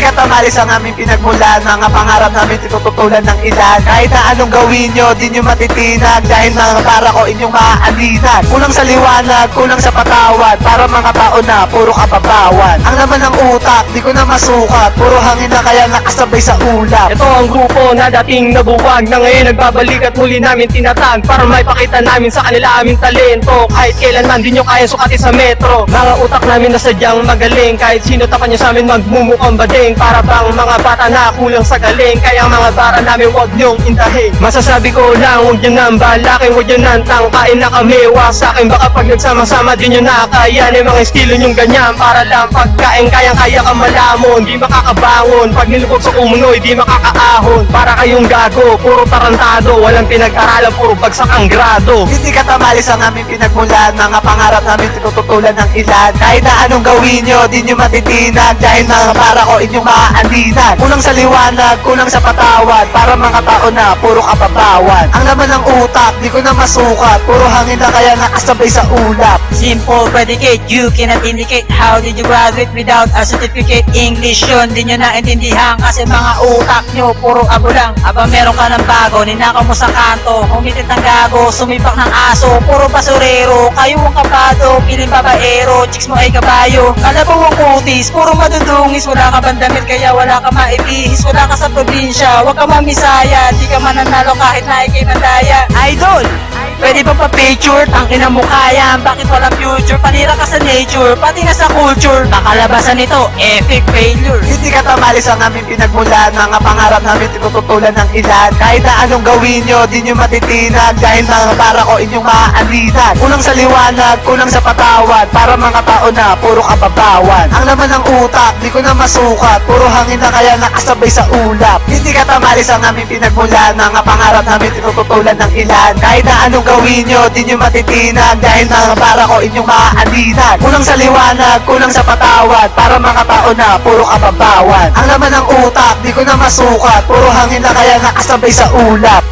katamalis ang aming pinagmulan. Mga pangarap namin tinututulan ng ilan. Kahit na anong gawin nyo, di nyo matitinag. Dahil mga para ko inyong maaalinag. Kulang sa liwanag, kulang sa patawad. Para mga tao na, puro kababawan. Ang laman ng utak, di ko na masukat. Puro hangin na kaya nakasabay sa ulap. Ito ang grupo na dating nabuwag, na ngayon nagbabalik at muli namin tinatag. Para may pakita namin sa kanila aming talento. Kahit kailanman di nyo kaya sukatin sa metro. Mga utak namin na sadyang magaling. Kahit sino tapan nyo sa amin magmumukhang bading. Para bang mga bata na kulang sa galing. Kaya mga bara namin wag nyong indahin. Masasabi ko lang, huwag nyo nang balakin. Huwag nyo nang tangkain na kami. Wasakin baka pag nagsama-sama di nyo nakakayan. Yung mga estilo nyong ganyan. Para lang pagkain kayang-kaya ka malamon. Di makakabangon. Pag nilubog sa umunoy di makakaahon. Para kayong gago, puro tarantado. Walang pinag-aralan, puro bagsak ang grado. Hindi katamalis ang aming pinagmulan. Mga pangarap namin tinututulan ng ilan. Kahit na anong gawin nyo, di nyo matitinag. Dahil mga para ko inyong maaalinag. Kulang sa liwanag, kulang sa patawad. Para mga tao na, puro kababawan. Ang laman ng utak, di ko na masukat. Puro hangin na kaya nakasabay sa ulap. Simple predicate, you cannot indicate. How did you graduate without a certificate? English yun, di nyo naintindihan. Kasi mga utak nyo, puro abo lang. Aba meron ka ng bago, ninakaw mo sa kanto. Umitit ng gago, sumipak ng aso. Puro basurero, kayo ang kabado. Piling babaero, chicks mo ay kabayo. Kalabaw ang kutis, puro madudungis. Wala ka bang damit, kaya wala ka maibihis. Wala ka sa probinsya, wag ka mamisaya. Di ka mananalo kahit na ikay mandaya. Idol! Pwede ba pa-picture? Tangina mo kaya, bakit walang future? Panira ka sa nature, pati na sa culture. Nakalabasan nito, epic failure. Hindi katamalis ang aming pinagmulan. Mga pangarap namin tinututulan ng ilan. Kahit na anong gawin nyo, di nyo matitinag. Dahil mga para ko inyong maaalinag. Kulang sa liwanag, kulang sa patawad. Para mga tao na, puro kababawan. Ang laman ng utak, di ko na masukat. Puro hangin na kaya nakasabay sa ulap. Hindi katamalis ang aming pinagmulan. Mga pangarap namin tinututulan ng ilan. Kahit na anong gawin nyo, di nyo matitinag. Dahil mga para ko inyong maaalinag. Kulang sa liwanag, kulang sa patawad. Para mga tao na, puro kababawan. Ang laman ng utak, di ko na masukat. Puro hangin na kaya nakasabay sa ulap.